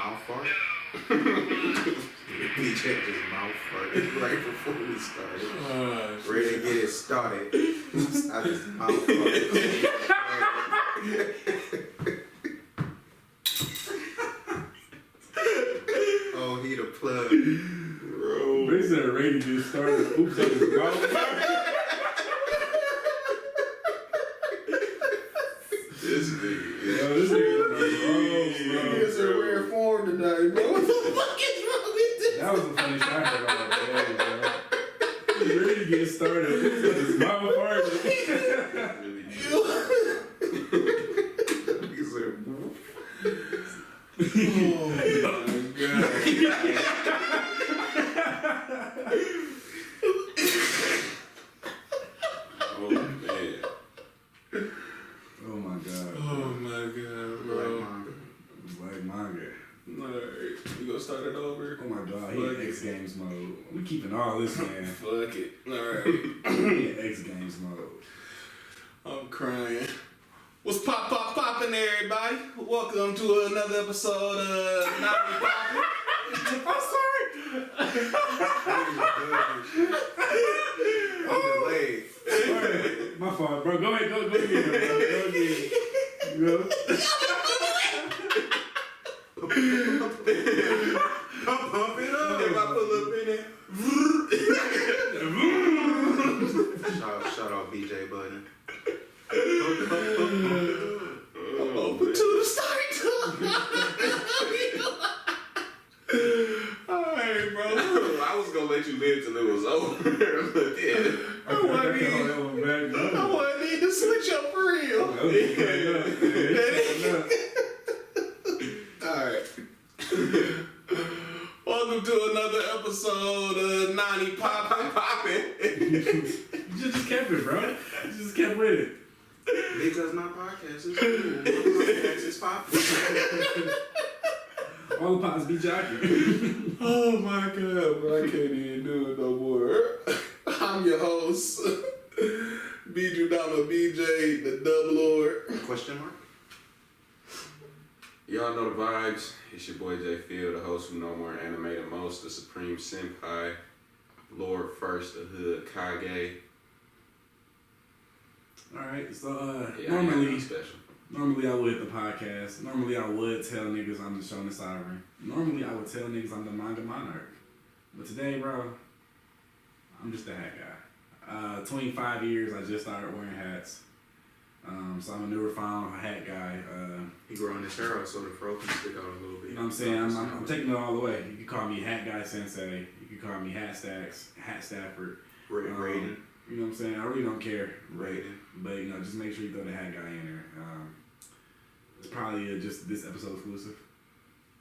mouth fart. DJ just mouth farted right before we started. Ready to get it started. I just mouth farted. Oh, he the plug. Bro. They said ready to get started. Oops, that was mouth fart. This nigga. Yo, this nigga on the road, bro. It's a rare form today, bro. What the fuck is wrong with this? That was the funniest I heard all day, bro. He's ready to get started. His mouth farted. He said, Oh my god. oh man. Oh my god. Oh my god, bro. Black manga. Alright, we gonna start it over? Oh my god, he in X Games mode. We keeping all this, man. Fuck it. Alright. He in X Games mode. I'm crying. What's poppin' everybody? Welcome to another episode of Not Be Poppin'. I'm sorry. Delayed. My fault, bro. Go ahead, go again, bro. Go again. Go. Pump it up. If I pull up in it. Shout out BJ Button. Open to the start. Alright, bro. I was gonna let you live till it was over. But yeah. I wasn't need to switch up for real. Alright. Welcome to another episode of Nani Poppin'. You just kept it, bro. You just kept with it. Because my podcast is cool. My podcast is popping. All the pops be jocking. Oh my god, bro. I can't even do it no more. I'm your host, Bijudama BJ, the Dub Lord. Question mark? Y'all know the vibes. It's your boy J Field, the host from No More Anime the Most, the Supreme Senpai, Lord First, the Hood, Kage. Alright, so Yeah, normally special. I would hit the podcast. Normally I would tell niggas I'm the Shona Sovereign. Normally I would tell niggas I'm the Manga Monarch. But today, bro, I'm just a hat guy. 25 years I just started wearing hats. So I'm a newer found hat guy. He growing his hair out so the fro can stick out a little bit. You know what I'm saying? I'm taking it all the way. You can call me Hat Guy Sensei. You can call me Hat Stacks, Hat Stafford. Raiden. You know what I'm saying? I really don't care. Raiden. But, you know, just make sure you throw the Hat Guy in there. It's probably just this episode exclusive.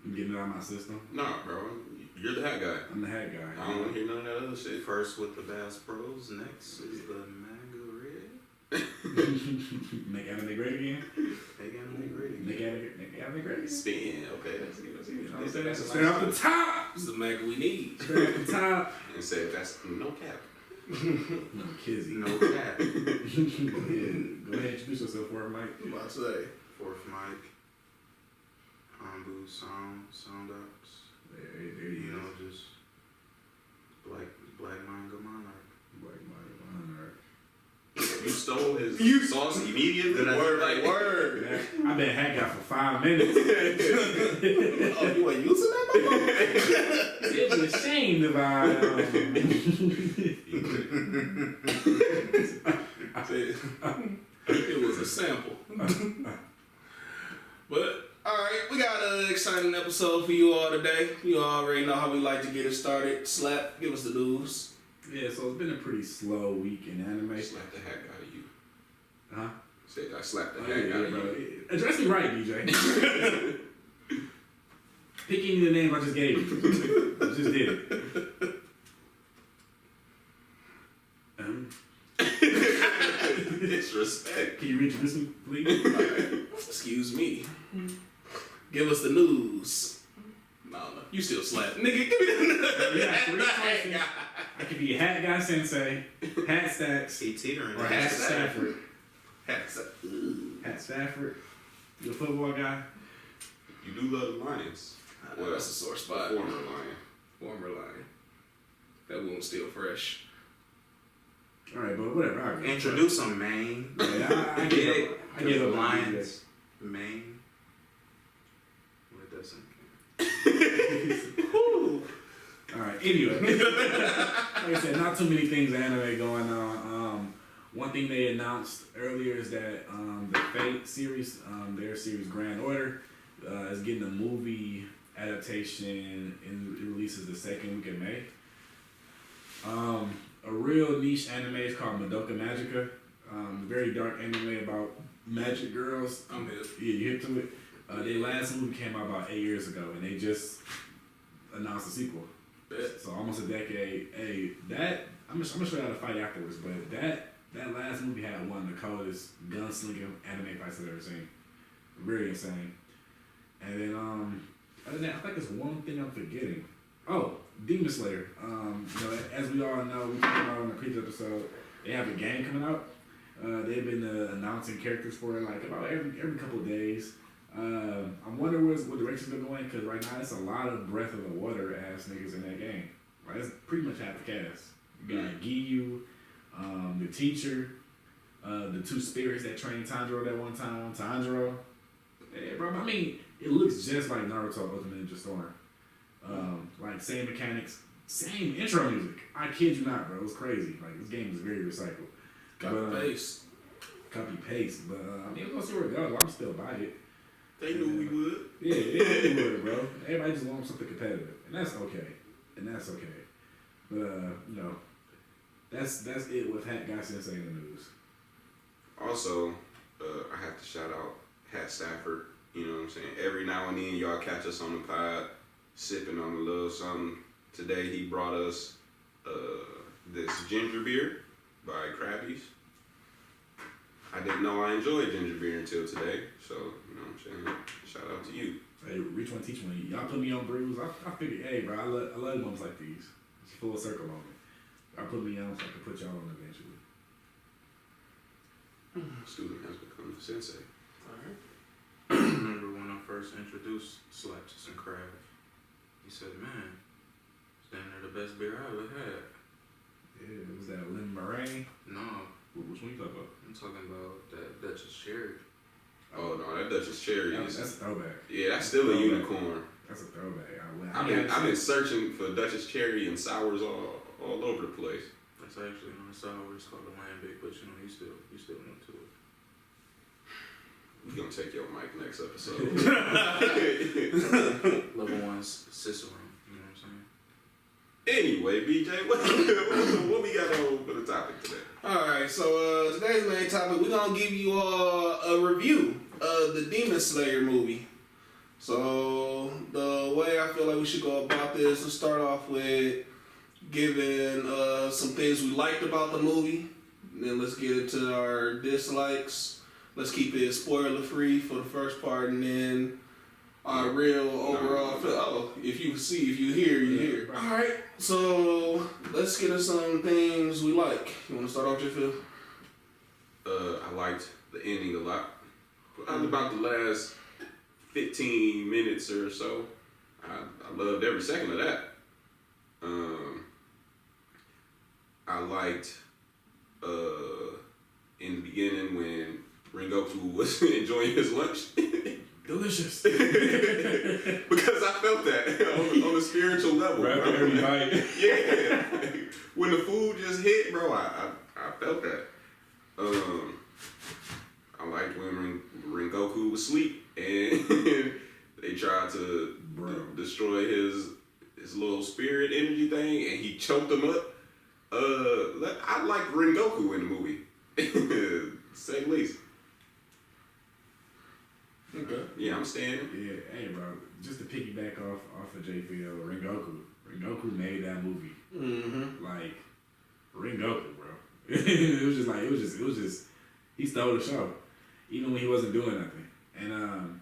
I'm getting it out of my system. Nah, bro. You're the hat guy. I'm the Hat Guy. I don't want to hear none of that other shit. First with the Bass Pros, next is the Mango Red. Make anime great again? Make anime great again. Make anime great again? Spin. Okay, that's good. You know what I'm saying? That's a Straight off the nice top! It's the Mac we need. Straight off the top. and say that's no cap. No, Kizzy. No cap. Go ahead, introduce yourself for it, Mike. I'm about to say. Fourth mic. Ambu sound ups. There You you know, go. just black manga monarch. Black Monarch. You stole his sauce immediately. Word. I've been Hat Guy for 5 minutes. Oh, you ain't using that motherfucker? It'd be ashamed if It was a sample. But, alright, we got an exciting episode for you all today. You already know how we like to get it started. Slap, give us the news. Yeah, so it's been a pretty slow week in anime. Slap the hat guy to you. Huh? Said I slapped the Oh, hat guy yeah, to bro. you. Address me right, DJ. Pick any of the names I just gave you. I just did it. Disrespect. Can you reintroduce me, please? Excuse me. Give us the news. No. You still slap. Nigga, give me the news. Yeah, 3 choices. I could be Hat Guy Sensei, Hat Stacks, He teetering. or Hat Stafford. Hat Stafford. Hat Stafford. You a football guy? You do love the Lions. Well, that's a sore spot. Former Lion. Former Lion. That wound's still fresh. All right, but whatever. I agree. Introduce some Maine. Yeah, I Get get it? it. I get it. Lions. Maine. What doesn't? All right. Anyway, like I said, not too many things in anime going on. One thing they announced earlier is that the Fate series, their series Grand Order, is getting a movie adaptation, and it releases the second week of May. A real niche anime is called Madoka Magica. Very dark anime about magic girls. I'm hip. Yeah, you hip to it. Their last movie came out about 8 years ago, and they just announced a sequel. Bet. So almost a decade. Hey, that I'm gonna show you how to fight afterwards. But that last movie had one of the coldest gunslinging anime fights I've ever seen. Really insane. And then other than that, I think there's one thing I'm forgetting. Oh, Demon Slayer. As we all know, we talked about on the previous episode, they have a game coming out. They've been announcing characters for it like about every couple of days. I'm wondering what direction they're going, because right now it's a lot of Breath of the Water ass niggas in that game. Like, it's pretty much half the cast. You got Giyu, the teacher, the two spirits that trained Tanjiro that one time, Tanjiro. Hey, bro, I mean, it looks just like Naruto Ultimate Ninja Storm. Like, same mechanics, same intro music. I kid you not, bro. It was crazy. Like, this game is very recycled. Copy paste. But, I mean, we'll see where it goes. I'm still by it. They knew we would. Yeah, they knew it, bro. Everybody just wants something competitive. And that's okay. But, that's it with Hat Guy Sensei in the news. Also, I have to shout out Hat Stafford. You know what I'm saying? Every now and then, y'all catch us on the pod, sipping on a little something. Today, he brought us this ginger beer by Krabby's. I didn't know I enjoyed ginger beer until today, so, you know what I'm saying? Shout out to you. Hey, reach one, teach one. Y'all put me on brews. I figured, hey, bro, I love moments like these. It's full circle moment. I put me on so I can put y'all on eventually. Student has become the sensei. Alright. Remember when I first introduced Slaps and Crab? He said, "Man, it's damn near the best beer I ever had." Yeah, was that lemon meringue? No, Which one you talking about? I'm talking about that Dutchess Cherry. Oh, no, that Dutchess Cherry is... That's a throwback. Yeah, that's still a unicorn. That's a throwback. I've been searching for Dutchess Cherry and sours all over the place. That's actually on the sour. It's called the Lambic, but you still new to it. We're gonna take your mic next episode. Level 1's Cicerone. You know what I'm saying? Anyway, BJ, what we got on for the topic today? Alright, so today's main topic, we're gonna give you all a review of the Demon Slayer movie. So the way I feel like we should go about this, let's start off with giving some things we liked about the movie. Then let's get into our dislikes. Let's keep it spoiler free for the first part, and then our real overall feel. Oh, if you hear, you hear. Right. Alright, so let's get into some things we like. You wanna start off, Phil? I liked the ending a lot. About the last 15 minutes or so, I loved every second of that. I liked in the beginning when Rengoku was enjoying his lunch. Delicious. Because I felt that on a spiritual level. Right bro. after every bite. Yeah. When the food just hit, bro, I felt that. I liked when Rengoku was asleep and they tried to destroy his little spirit energy thing, and he choked him up. I liked Rengoku in the movie. Say the least. Okay. Yeah, I'm standing. Yeah, hey, bro. Just to piggyback off of JPL, Rengoku made that movie. Mm-hmm. Like, Rengoku, bro. it was just, he stole the show, even when he wasn't doing nothing. And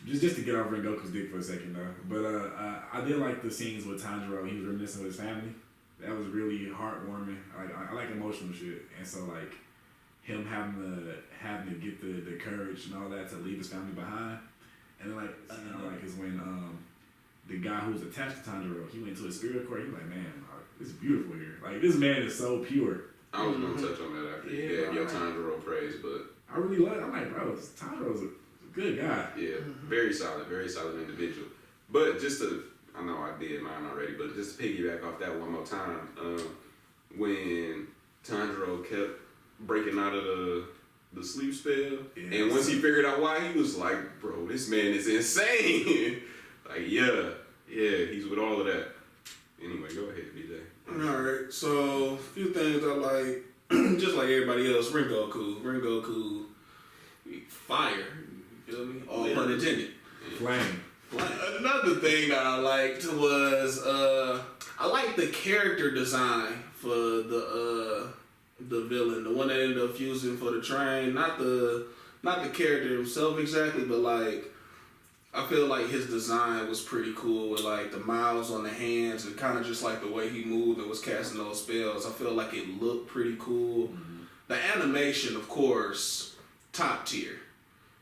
just to get off Rengoku's dick for a second, though. But I did like the scenes with Tanjiro. He was reminiscing with his family. That was really heartwarming. I like emotional shit, and so like him having to get the courage and all that to leave his family behind, and like is when the guy who was attached to Tanjiro, he went to his spirit court. He was like, man, it's beautiful here. Like, this man is so pure. I was gonna touch on that after you gave your Tanjiro praise, but I really love it. I'm like, bro, Tanjiro's a good guy. yeah, very solid individual. But just to, I know I did mine already, but just to piggyback off that one more time, when Tanjiro kept breaking out of the sleep spell, and once he figured out why, he was like, bro, this man is insane. Like, yeah, he's with all of that. Anyway, go ahead, BJ. Alright, so a few things I like, just like everybody else, Rengoku, fire, you feel me? All pun intended. Flame. Another thing that I liked was, I liked the character design for the villain, the one that ended up fusing for the train, not the character himself exactly, but like, I feel like his design was pretty cool with like the miles on the hands and kind of just like the way he moved and was casting those spells. I feel like it looked pretty cool. Mm-hmm. The animation, of course, top tier.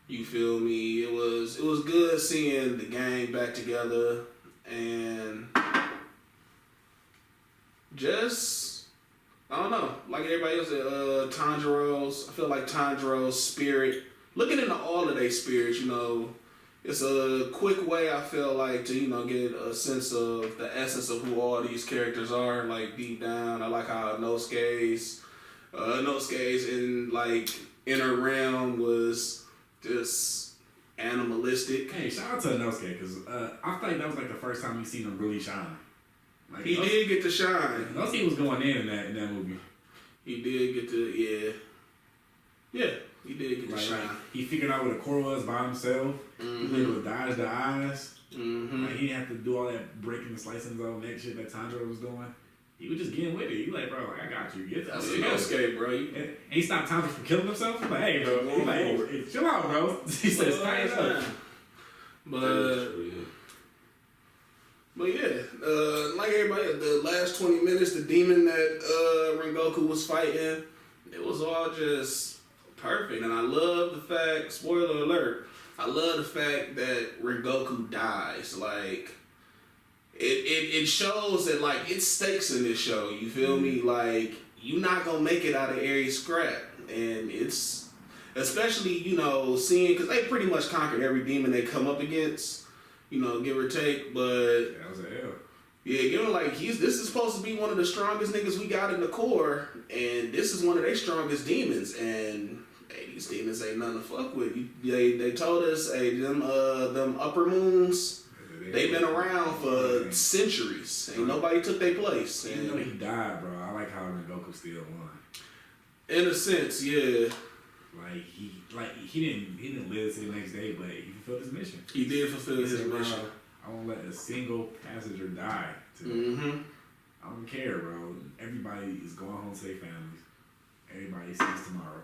You feel me? It was good seeing the gang back together and just, I don't know, like everybody else said, Tanjiro's, I feel like Tanjiro's spirit, looking into all of their spirits, you know, it's a quick way, I feel like, to, you know, get a sense of the essence of who all these characters are, like, deep down. I like how Inosuke's in, like, inner realm was just animalistic. Hey, shout out to Inosuke, because I feel like that was, like, the first time we seen him really shine. Like, He did get to shine. Inosuke was going in that movie. He did get to, yeah, he did get to shine. Like, he figured out what a core was by himself. Mm-hmm. He was able to dodge the eyes. Mm-hmm. Like, he didn't have to do all that breaking and slicing his own neck shit that Tanjiro was doing. He was just getting with it. He like, bro, like, I got you. Get That's that. Inosuke, bro. And he stopped Tanjiro from killing himself. He's like, hey, bro. He's like, hey, chill out, bro. He said, stand up. But yeah, like everybody, the last 20 minutes, the demon that Rengoku was fighting, it was all just perfect. And I love the fact, spoiler alert, I love the fact that Rengoku dies. Like, it shows that, like, it's stakes in this show, you feel me? Like, you're not gonna make it out of every scrap. And it's, especially, you know, seeing, because they pretty much conquered every demon they come up against, you know, give or take, but That was an L. yeah, you know, like this is supposed to be one of the strongest niggas we got in the core, and this is one of their strongest demons, and hey, these demons ain't nothing to fuck with. They told us, hey, them upper moons, they've been around for centuries. Ain't nobody took their place. Even though he died, bro, I like how Rengoku still won. In a sense, yeah. He didn't live to the next day, but he fulfilled his mission. He did fulfill his said, mission. I won't let a single passenger die today. Mm-hmm. I don't care, bro. Everybody is going home to their families. Everybody sees tomorrow.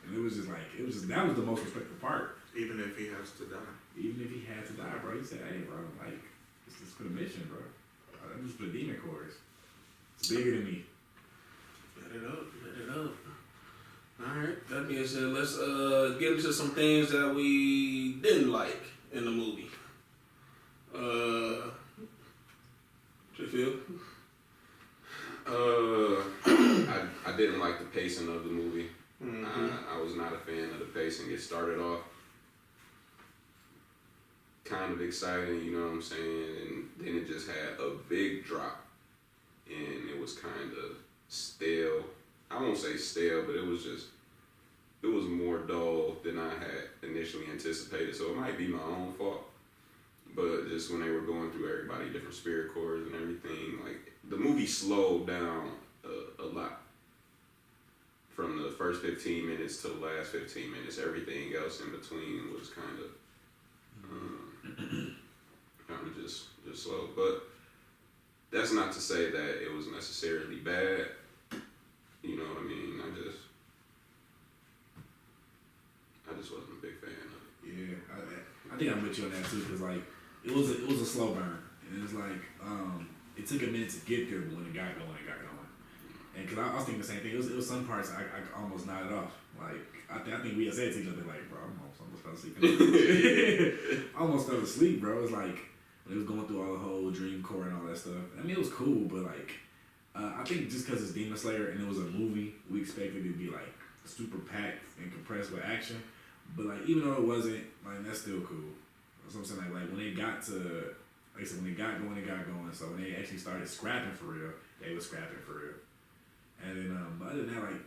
And that was the most respectful part. Even if he has to die. Even if he had to die, bro, he said, hey, bro, like, it's just for the mission, bro. I'm just for the demon chorus. It's bigger than me. Let it up. Alright, that being said, let's get into some things that we didn't like in the movie. What you feel? I didn't like the pacing of the movie. Mm-hmm. I was not a fan of the pacing. It started off kind of exciting, you know what I'm saying, and then it just had a big drop, and it was kind of stale. I won't say stale, but it was more dull than I had initially anticipated. So it might be my own fault. But just when they were going through everybody, different spirit cores and everything, like the movie slowed down a lot. From the first 15 minutes to the last 15 minutes, everything else in between was kind of just slow. But that's not to say that it was necessarily bad. You know what I mean? I just wasn't a big fan of it. Yeah, I think I'm with you on that too, because like it was a slow burn, and it's like it took a minute to get there, but when it got going, and because I was thinking the same thing. It was some parts I almost nodded off. Like I think we had said to each other like, bro, I'm almost fell asleep. I almost fell asleep, bro. It's like when it was going through all the whole Dream Core and all that stuff. I mean, it was cool, but like, I think just because it's Demon Slayer and it was a movie, we expected it to be like super packed and compressed with action. But like, even though it wasn't, like that's still cool. That's what I'm saying. Like when they got to, like I said, when they got going, they got going. So when they actually started scrapping for real, they was scrapping for real. And then, but other than that, like,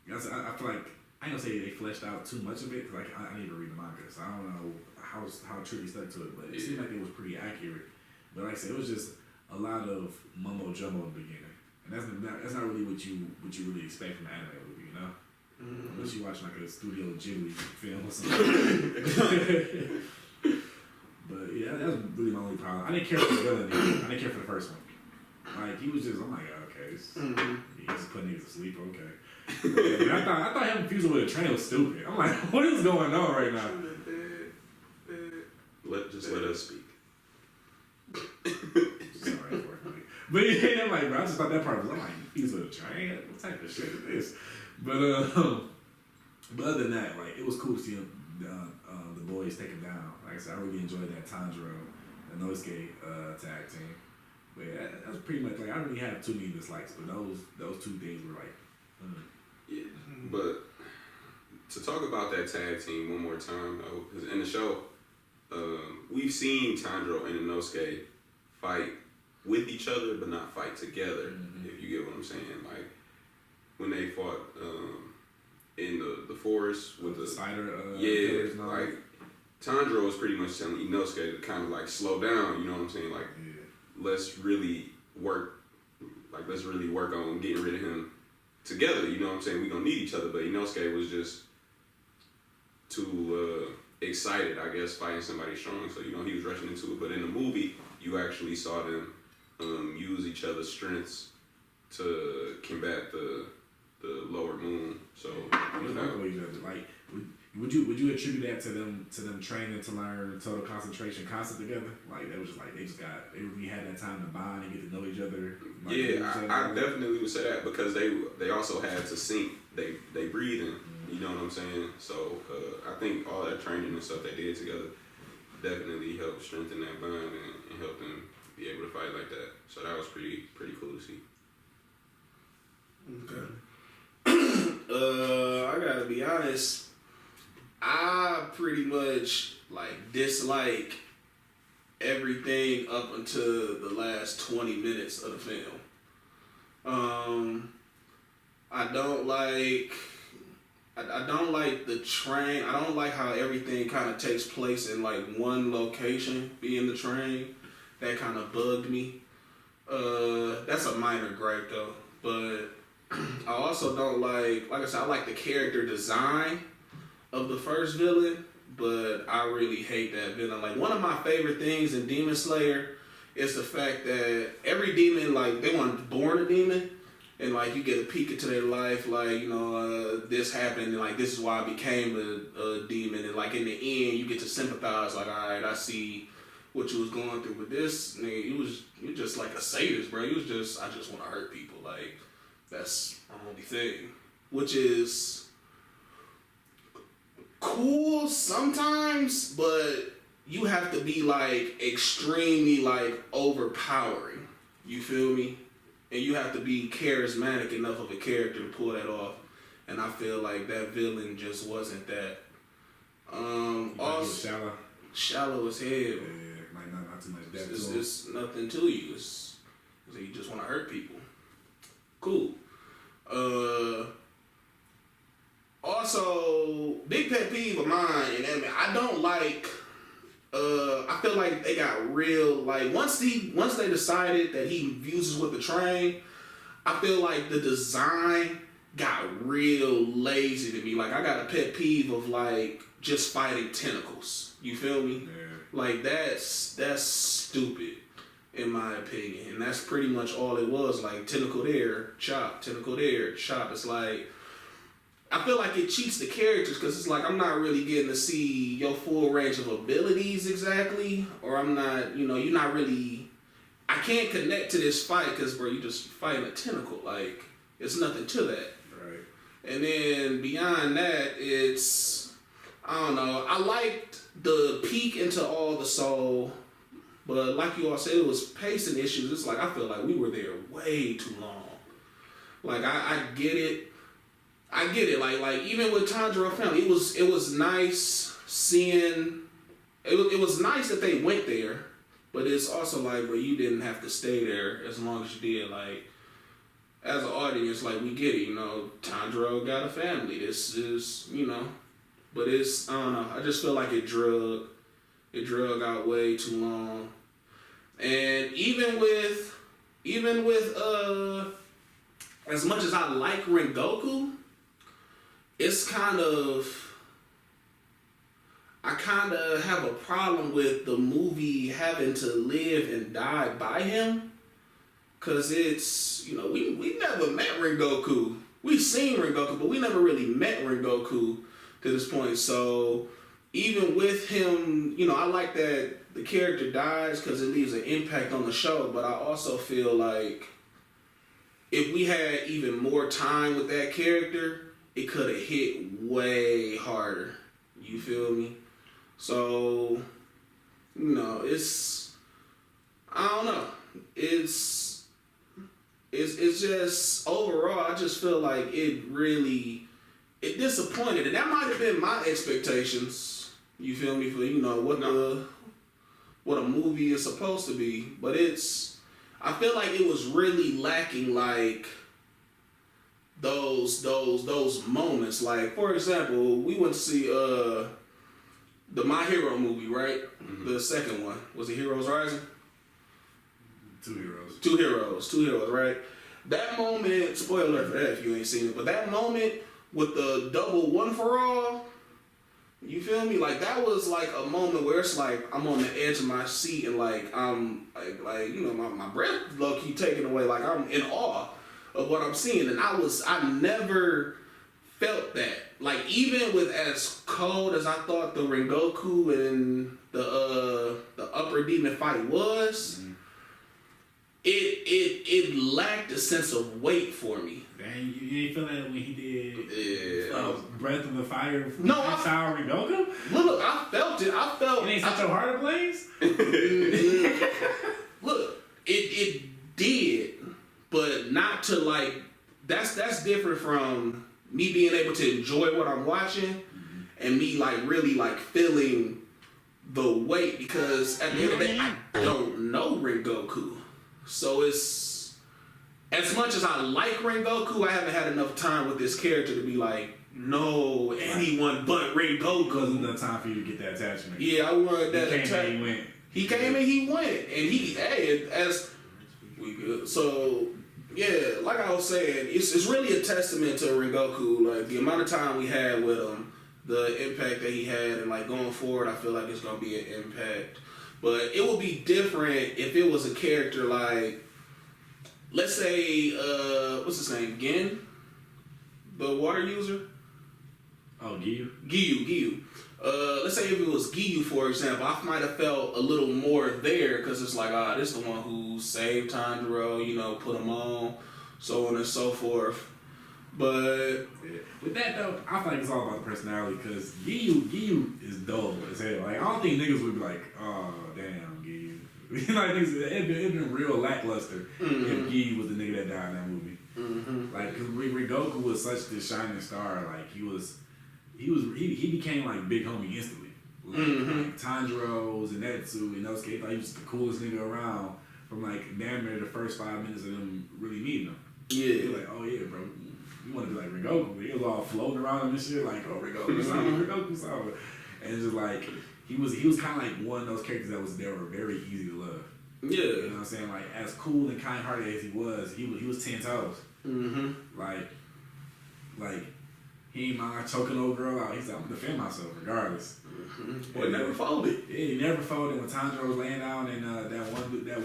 I feel like I ain't gonna say they fleshed out too much of it. Cause like I need to read the manga, so I don't know how true they stuck to it. But it seemed like it was pretty accurate. But like I said, it was just a lot of mumbo jumbo in the beginning, and that's not really what you really expect from an anime movie, you know. Unless you watch like a Studio Ghibli film or something. But yeah, that was really my only problem. I didn't care for the villain either. I didn't care for the first one. Like he was just, I'm like, okay, he just put niggas to sleep, okay. And I thought him fusing with a train was stupid. I'm like, what is going on right now? Let us speak. Sorry, but yeah, I'm like, bro, I just thought that part was, I'm like, fuse with a train? What type of shit is this? But other than that, like, it was cool to see the boys take him down. Like I said, I really enjoyed that Tanjiro and Inosuke tag team. But yeah, that was pretty much, like, I don't really have too many dislikes, but those two things were like, Yeah, but to talk about that tag team one more time, though, because in the show, we've seen Tanjiro and Inosuke fight with each other, but not fight together, if you get what I'm saying. Like, when they fought in the forest with the spider. Like, Tanjiro was pretty much telling Inosuke to kind of, like, slow down, you know what I'm saying? Like, let's really work on getting rid of him together, you know what I'm saying? We gonna need each other, but Inosuke was just too excited, I guess, fighting somebody strong. So, you know, he was rushing into it. But in the movie, you actually saw them use each other's strengths to combat the lower moon. So, you know, like, would you attribute that to them training to learn total concentration concept together? Like, that was just like they really had that time to bond and get to know each other. Like, yeah, I definitely would say that, because they also had to sync they breathing. You know what I'm saying? So I think all that training and stuff they did together definitely helped strengthen that bond and help them be able to fight like that. So that was pretty cool to see. Okay. I gotta be honest. I pretty much like dislike everything up until the last 20 minutes of the film. I don't like the train. I don't like how everything kind of takes place in like one location, being the train. That kind of bugged me. That's a minor gripe though. But I also don't like I said, I like the character design of the first villain, but I really hate that villain. Like, one of my favorite things in Demon Slayer is the fact that every demon, like, they weren't born a demon, and like you get a peek into their life, like, you know, this happened, and like this is why I became a demon, and like in the end you get to sympathize, like, all right, I see what you was going through. With this nigga, you just like a sadist, bro. You was just, I just want to hurt people. Like, that's my only thing, which is cool sometimes, but you have to be like extremely like overpowering. You feel me? And you have to be charismatic enough of a character to pull that off. And I feel like that villain just wasn't that. Also, shallow as hell. Yeah, like not too much depth. It's nothing to you. It's you just want to hurt people. Cool. Also, big pet peeve of mine in anime, I don't like. I feel like they got real, like, once they decided that he fuses with the train, I feel like the design got real lazy to me. Like, I got a pet peeve of like just fighting tentacles. You feel me? Yeah. Like, that's stupid in my opinion, and that's pretty much all it was. Like, tentacle there, chop, tentacle there, chop. It's like, I feel like it cheats the characters, because it's like I'm not really getting to see your full range of abilities exactly, or I'm not, you know, you're not really, I can't connect to this fight because, bro, you just fighting a tentacle. Like, it's nothing to that. Right. And then beyond that, it's, I don't know, I liked the peek into all the soul, But like you all said, it was pacing issues. It's like I feel like we were there way too long. Like I get it. I get it. Like even with Tanjiro family, it was nice seeing. It was nice that they went there, but it's also like, but you didn't have to stay there as long as you did. Like as an audience, like we get it. You know, Tanjiro got a family. This is but it's I don't know. I just feel like it drug out way too long. And even with as much as I like Rengoku, it's I kind of have a problem with the movie having to live and die by him. Cause it's, we never met Rengoku. We've seen Rengoku, but we never really met Rengoku to this point. So even with him, I like that the character dies because it leaves an impact on the show. But I also feel like if we had even more time with that character, it could have hit way harder. You feel me? So, it's, I don't know. It's just, overall, I just feel like it disappointed. And that might have been my expectations, you feel me, for, what a movie is supposed to be. But I feel like it was really lacking, like, those moments. Like, for example, we went to see the My Hero movie, right? Mm-hmm. The second one. Was it Heroes Rising? Two Heroes, right? That moment, spoiler alert for that if you ain't seen it, but that moment with the double one for all, you feel me? Like, that was like a moment where it's like I'm on the edge of my seat and like I'm like my breath low key taken away. Like I'm in awe of what I'm seeing, and I never felt that. Like, even with as cold as I thought the Rengoku and the Upper Demon fight was, mm-hmm. it lacked a sense of weight for me. Dang, you ain't feel that when he did Breath of the Fire? Shower Rengoku? Look, I felt it. It ain't such a heart ablaze? Look, it did, but not to like. That's different from me being able to enjoy what I'm watching, mm-hmm. and me like really like feeling the weight, because at the end of the day I don't know Rengoku. So it's, as much as I like Rengoku, I haven't had enough time with this character to be like, no, anyone but Rengoku. Wasn't enough time for you to get that attachment. Yeah, I wanted that attachment. He came and he went. And as we good. So yeah, like I was saying, it's really a testament to Rengoku, like the amount of time we had with him, the impact that he had, and like going forward, I feel like it's gonna be an impact. But it would be different if it was a character like, let's say, what's his name, Gin, the water user. Oh, Giyu. Giyu. Let's say if it was Giyu, for example, I might have felt a little more there, because it's like, this is the one who saved Tanjiro, put him on, so on and so forth. But with that though, I feel like it's all about the personality, because Giyu is dull as hell. Like, I don't think niggas would be like, oh damn, Giyu. Like, it'd been real lackluster, mm-hmm. if Giyu was the nigga that died in that movie. Mm-hmm. Like, because Rengoku was such the shining star. Like, he became like big homie instantly. Like, mm-hmm. like Tanjiro, Zenitsu, and those kids, he was the coolest nigga around from like damn near the first 5 minutes of them really meeting him. Yeah. You're like, oh yeah, bro, you want to be like Rengoku. He was all floating around him and shit, like, oh, Rengoku Sama, Rengoku Sama. And it's just like, he was kind of like one of those characters that were very easy to love. Yeah. You know what I'm saying? Like, as cool and kind-hearted as he was 10 toes. Mm-hmm. Like, he ain't mind choking old girl out. He's like, I'm gonna defend myself regardless. Mm-hmm. Boy, never folded. Yeah, he never folded. When Tanjiro was laying down and that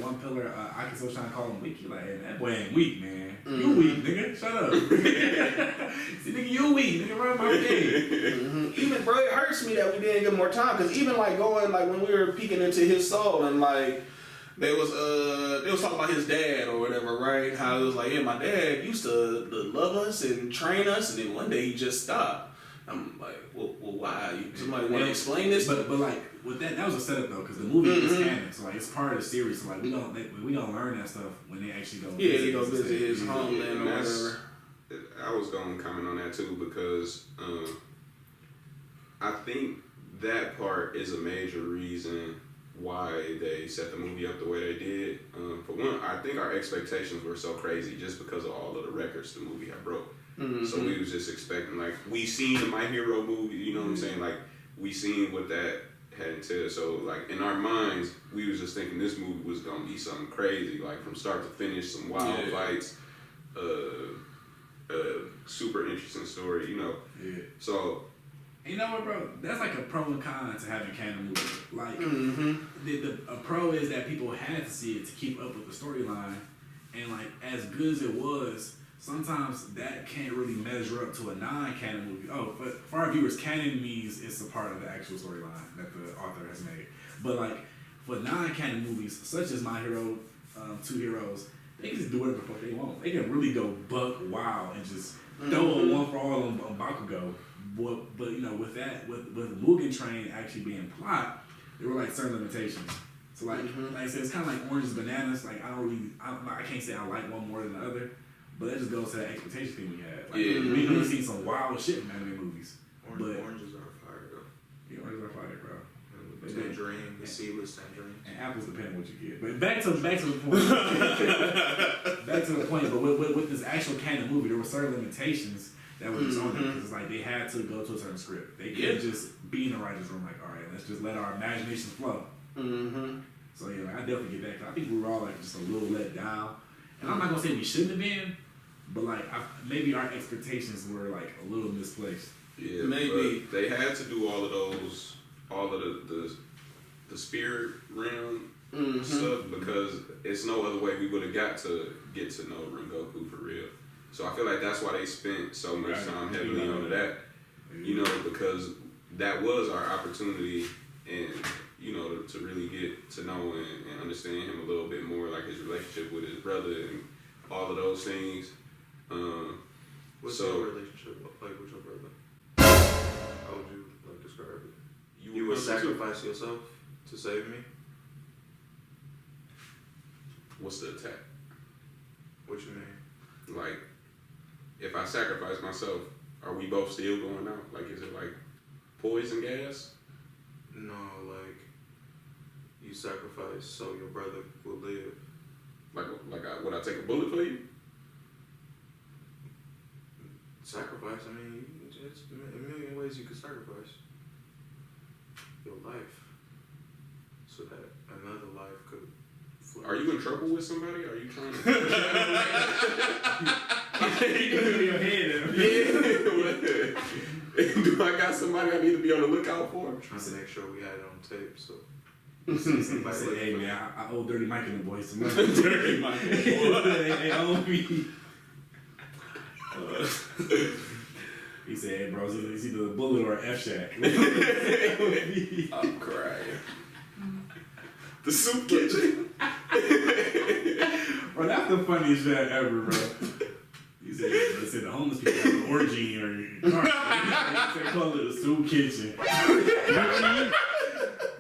one pillar, Akiso trying to call him weak. He like, hey, that boy ain't weak, man. Mm-hmm. You weak, nigga. Shut up. See, nigga, you weak. Nigga, run my game. Mm-hmm. Even, bro, it hurts me that we didn't get more time, because even like going, like when we were peeking into his soul and like, they was talking about his dad or whatever, right? How it was like, yeah, my dad used to love us and train us, and then one day he just stopped. I'm like, well why? Somebody want to explain this? But like with that was a setup though, because the movie is canon, so like it's part of the series. So like we don't learn that stuff when they actually go. Yeah, they go visit his homeland or whatever. I was gonna comment on that too because I think that part is a major reason why they set the movie up the way they did. For one, I think our expectations were so crazy just because of all of the records the movie had broke. Mm-hmm. So we was just expecting, like, we seen the My Hero movie, you know what I'm saying? Like, we seen what that had entailed. So, like, in our minds, we was just thinking this movie was gonna be something crazy, like from start to finish, some wild fights, super interesting story, you know. Yeah. So, you know what, bro? That's like a pro and con to having canon movies. Like, a pro is that people had to see it to keep up with the storyline, and like as good as it was, sometimes that can't really measure up to a non-canon movie. Oh, but for our viewers, canon means it's a part of the actual storyline that the author has made. But like for non-canon movies, such as My Hero, Two Heroes, they can just do whatever the fuck they want. They can really go buck wild and just throw a one for all on Bakugo. But you know, with Mugen Train actually being plot, there were like certain limitations. So like I said, it's kind of like oranges and bananas. Like I can't say I like one more than the other, but that just goes to that expectation thing we had. Like, we really seen some wild shit in anime movies. Oranges are fire though. Yeah, oranges are fire, bro. Tangerine, the seedless tangerine. And apples depend on what you get. But back to the point. Back to the point. But with this actual canon movie, there were certain limitations that were just on it, because it's like they had to go to a certain script. They couldn't just be in the writer's room like, all right, let's just let our imagination flow. So yeah, I definitely get that. 'Cause I think we were all like just a little let down, and I'm not gonna say we shouldn't have been, but like maybe our expectations were like a little misplaced. Yeah, maybe they had to do all of those, all of the spirit realm stuff, because it's no other way we would have get to know Rengoku for real. So I feel like that's why they spent so much time heavily on that, you know, because that was our opportunity, and you know, to really get to know and understand him a little bit more, like his relationship with his brother and all of those things. What's your relationship like with your brother? How would you like describe it? You would sacrifice yourself to save me? What's the attack? What you mean? Like, if I sacrifice myself, are we both still going out? Like, is it like poison gas? No, like you sacrifice so your brother will live. Would I take a bullet for you? Sacrifice? I mean, it's a million ways you could sacrifice your life so that another life could flourish. Are you in trouble with somebody? Are you trying to? You put your head Yeah. Do I got somebody I need to be on the lookout for? I'm trying to make sure we had it on tape, so. Somebody say, hey man, I owe Dirty Mike and the boys some money. Dirty Mike and the boys. They owe me. He said, hey bro, it's either a bullet or an F-Shack. I'm crying. The soup kitchen. Bro, that's the funniest shit ever, bro. He said, the homeless people have an orgy in your car. They call it a soup kitchen.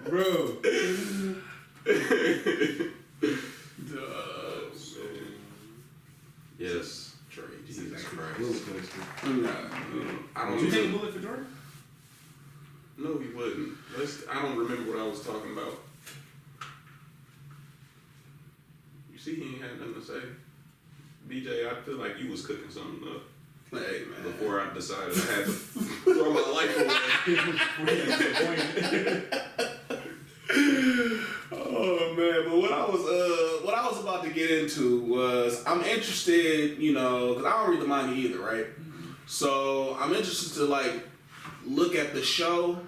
Bro. Yes. Trey, Jesus Christ. Would you take a bullet for Jordan? No, he wouldn't. I don't remember what I was talking about. You see, he ain't had nothing to say. BJ, I feel like you was cooking something up. Hey man. Before I decided I had to throw my life away. Oh man, but what I was about to get into was I'm interested, you know, because I don't read the manga either, right? So I'm interested to like look at the show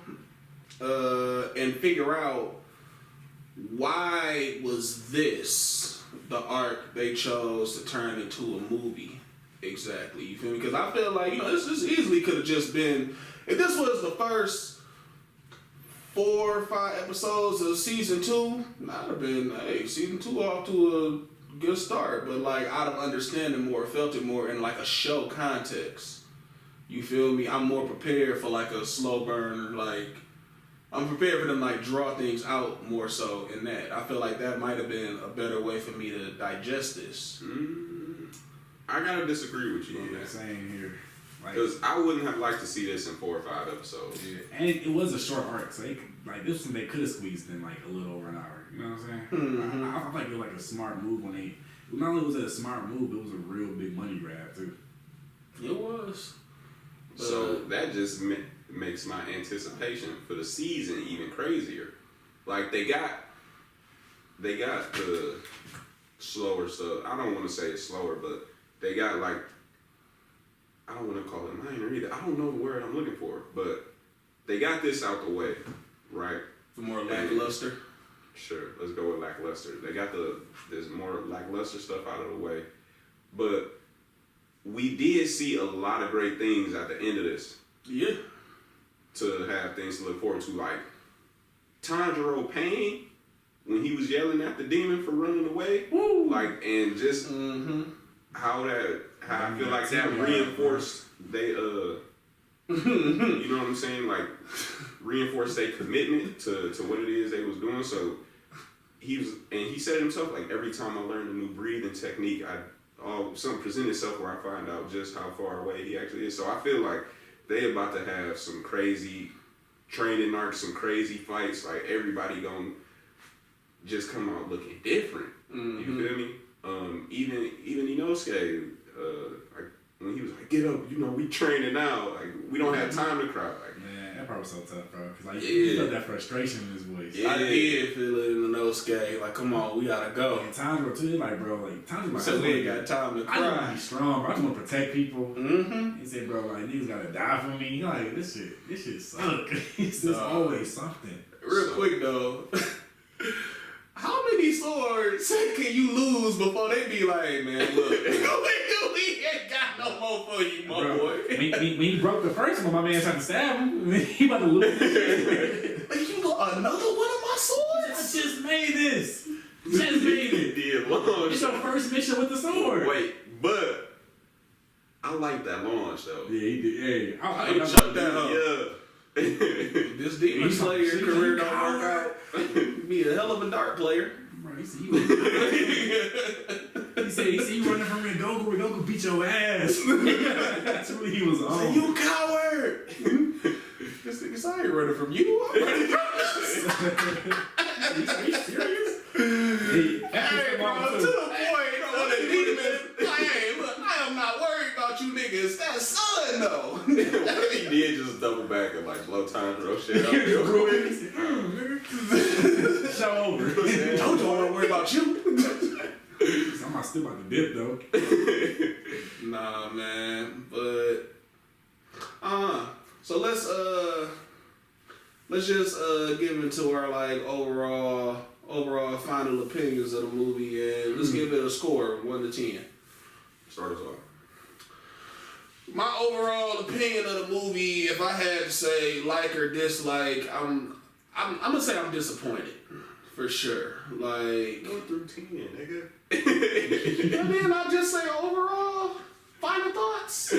and figure out why was this the arc they chose to turn into a movie exactly. You feel me? Because I feel like, you know, this easily could have just been, if this was the first 4 or 5 episodes of season 2, I'd have been, hey, season 2 off to a good start. But like, I'd have understood it more, felt it more in like a show context. You feel me? I'm more prepared for like a slow burn. Like I'm prepared for them to like draw things out more so in that. I feel like that might have been a better way for me to digest this. I gotta disagree with you on Yeah, that. same here. Like, Because I wouldn't have liked to see this in 4 or 5 episodes. yeah. And it was a short arc, so like this one they could have squeezed in like a little over an hour. You know what I'm saying? I feel like it was like a smart move when they. Not only was it a smart move, it was a real big money grab too. It was. So that just makes my anticipation for the season even crazier. Like they got the slower stuff. I don't want to say it's slower, but they got like, I don't want to call it minor either. I don't know the word I'm looking for, but they got this out the way, right? For more lackluster. Sure, let's go with lackluster. They got there's more lackluster stuff out of the way, but we did see a lot of great things at the end of this. Yeah. To have things to look forward to, like Tanjiro Pain when he was yelling at the demon for running away. Woo. Like, and just how I feel like that reinforced they you know what I'm saying, like reinforced their commitment to what it is they was doing. So he said it himself, like every time I learn a new breathing technique, something present itself where I find out just how far away he actually is. So I feel like they about to have some crazy training arcs, some crazy fights. Like everybody gonna just come out looking different. You feel me? Even Inosuke, like when he was like, "Get up, you know, we training now. Like we don't have time to cry." Like, Man, that part was so tough, bro. Cause like you felt that frustration in his voice. Yeah. I did feel it in the Inosuke. Like, come on, we gotta go. And Tanjiro too, like bro, like Tanjiro like, So we ain't got time to I just want to cry. be strong, bro. I just want to protect people. Mm-hmm. He said, bro, like niggas gotta die for me. You're like, this shit suck. It's just always something. Real quick though, how many swords can you lose before they be like, man, look, we ain't got no more for you, my Bro, boy. when he broke the first one, my man tried to stab him. He about to lose his shit. Like, you got another one of my I swords? just made this. Just made he it. did launch. It's your first mission with the sword. Wait, but I like that launch though. Yeah, he did. Hey, I You chucked that up. Yeah. This Demon Slayer He's career like, don't work out. Be a hell of a dart player. Bro, he said you running from Rengoku. Rengoku beat your ass. That's what he was on. You coward! This nigga said I ain't running from you. I'm running from us. Are you serious? Hey, bro, to the point of the demon. Like, hey, look, I am not worried about you niggas. That's son, though. What if he did just double back and like blow Tanjiro shit up real quick? Show over. Don't want to worry about you. I'm still about to dip though. Nah, man. But, so let's just get into our like overall final opinions of the movie, and let's give it a score 1 to 10. Start us off. My overall opinion of the movie, if I had to say like or dislike, I'm gonna say I'm disappointed for sure. Like, 1 through 10, nigga. and then I'll just say overall final thoughts. I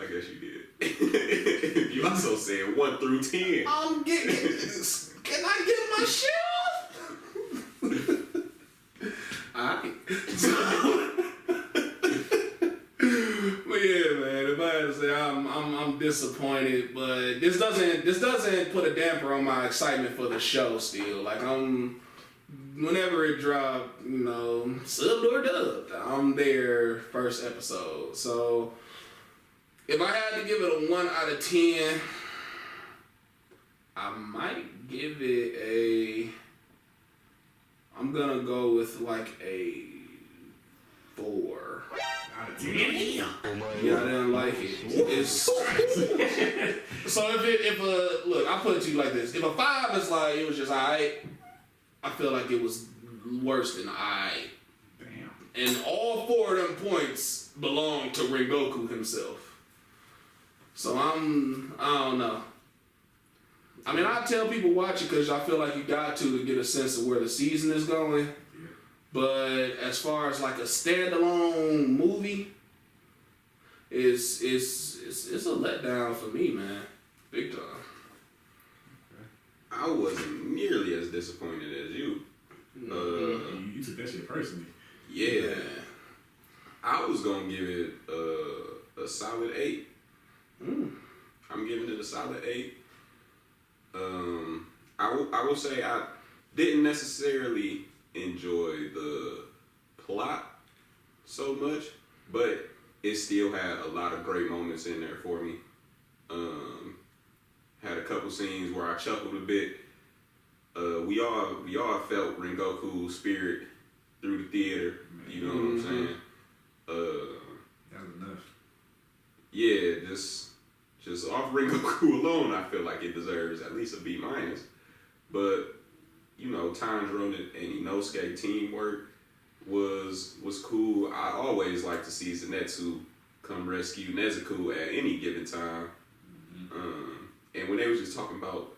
guess you did. You also said 1 through 10. I'm getting. Can I get my shit off? Alright. But yeah, man. If I had to say, I'm disappointed, but this doesn't put a damper on my excitement for the show. Still, like whenever it dropped, you know, subbed or dubbed, I'm there first episode. So if I had to give it a 1 out of 10, I might give it a. I'm gonna go with like a 4. Out of 10. Yeah, I didn't like it. It's so if look, I'll put it to you like this: if a 5 is like it was just alright, I feel like it was worse than alright. Damn. And all 4 of them points belong to Rengoku himself. So I don't know. I mean, I tell people watch it because I feel like you got to get a sense of where the season is going. But as far as like a standalone movie, it's a letdown for me, man. Big time. I wasn't nearly as disappointed as you. You took that shit personally. Yeah. I was gonna give it a solid 8. I'm giving it a solid 8. I will say I didn't necessarily enjoy the plot so much, but it still had a lot of great moments in there for me. Had a couple scenes where I chuckled a bit. We all felt Rengoku's spirit through the theater. You know what I'm saying? That was enough. Yeah, just off Rengoku alone, I feel like it deserves at least a B-. But you know, Tanjiro and Inosuke teamwork was cool. I always like to see Zenitsu come rescue Nezuko at any given time. And when they was just talking about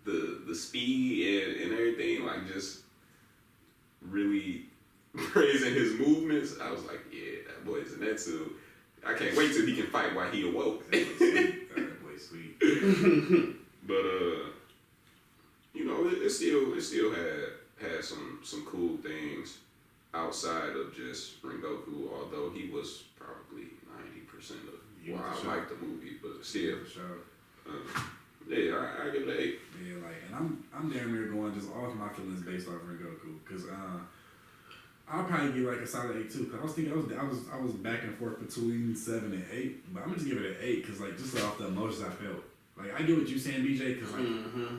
the speed and everything, like just really praising his movements, I was like, yeah, that boy Zenitsu. I can't wait till he can fight while he awoke. That boy sweet. But you know, it still had some cool things outside of just Rengoku, although he was probably 90% of why I like the movie, but still. For sure. Yeah, I give it an 8. Yeah, like, and I'm damn near going just off my feelings based off Rengoku, because I'll probably give like a solid 8 too. Cause I was thinking I was back and forth between 7 and 8, but I'm gonna just give it an 8 because like just off the emotions I felt. Like I get what you saying, BJ, because like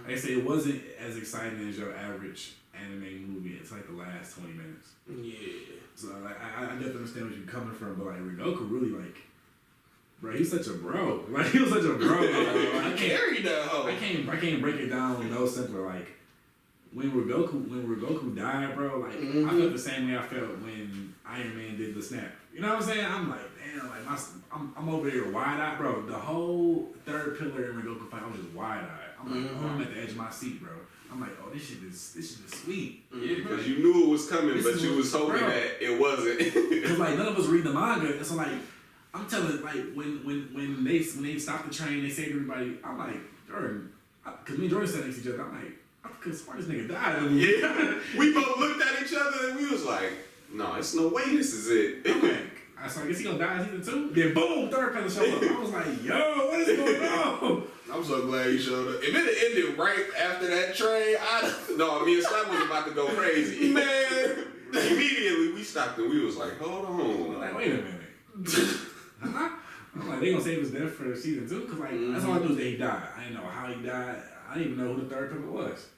I say it wasn't as exciting as your average anime movie. It's like the last 20 minutes. Yeah. So like I definitely understand where you're coming from, but like Rengoku really like. Bro, he's such a bro. Like he was such a bro. I carried that hoe. I can't break it down no simpler. Like when Rengoku died, bro. Like I felt the same way I felt when Iron Man did the snap. You know what I'm saying? I'm like, damn. Like I'm over here wide eyed, bro. The whole third pillar in Rengoku fight, I was just wide eyed. I'm like, oh, I'm at the edge of my seat, bro. I'm like, oh, this shit is sweet. Yeah, because you knew it was coming, but you was hoping that it wasn't. Because like none of us read the manga, so like. I'm telling, like, when they stopped the train, they saved everybody. I'm like, Jordan, because me and Jordan sat next to each other. I'm like, I could swear this nigga died. Yeah, we both looked at each other and we was like, no, it's no way this is it. I'm like, so I guess he gonna die in season 2. Then boom, third pillar showed up. I was like, yo, what is going on? I'm so glad he showed up. If it had ended right after that train, No, me and Slap was about to go crazy. Man, immediately we stopped and we was like, hold on. I'm like, wait a minute. I'm like, they gonna save his death for season 2? Because, like, that's all I knew is that he died. I didn't know how he died. I didn't even know who the third pillar was.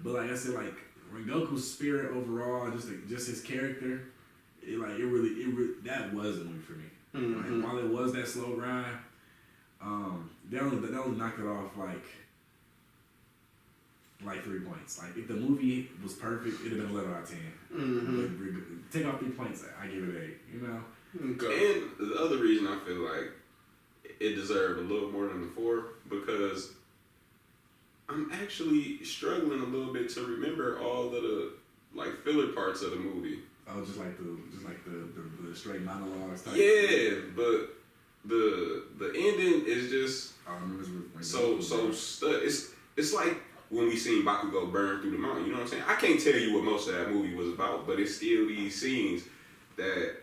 But, like I said, like, Rengoku's spirit overall, just his character, it really, that was the movie for me. Like, while it was that slow grind, they only knocked it off, like 3 points. Like, if the movie was perfect, it'd have been 11 out of 10. But take off 3 points, I give it 8, you know? Okay. And the other reason I feel like it deserved a little more than the 4, because I'm actually struggling a little bit to remember all of the like filler parts of the movie. Oh, just like the straight monologues type. Yeah, but the ending is just so stuck. It's like when we seen Bakugo burn through the mountain. You know what I'm saying? I can't tell you what most of that movie was about, but it's still these scenes that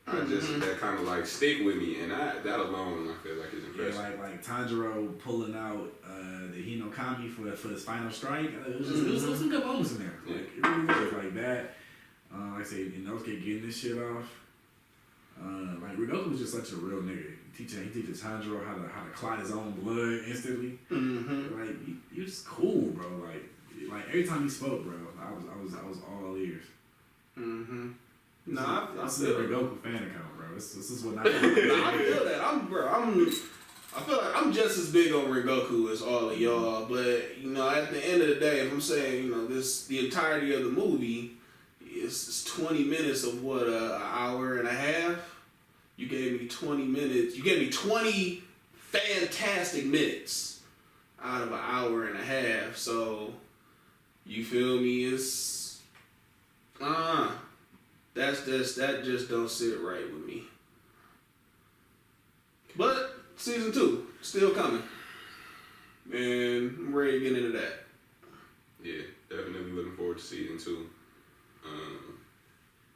that kind of like stick with me, and that alone I feel like is impressive. Yeah, like Tanjiro pulling out the Hinokami for his final strike. It was some good moments in there. Like it really was like that. Like I say, Inosuke getting this shit off. Like Rengoku was just such a real nigga. He teaches Tanjiro how to clot his own blood instantly. Like he was cool, bro. Like every time he spoke, bro, I was all ears. Nah, I This is a feel Rengoku fan account, bro. This is what I feel that. I feel like I'm just as big on Rengoku as all of y'all, but you know, at the end of the day, if I'm saying, you know, the entirety of the movie is 20 minutes of what, an hour and a half. You gave me 20 minutes. You gave me 20 fantastic minutes out of an hour and a half. So you feel me? It's that just don't sit right with me. But season 2 still coming, and I'm ready to get into that. Yeah, definitely looking forward to season 2.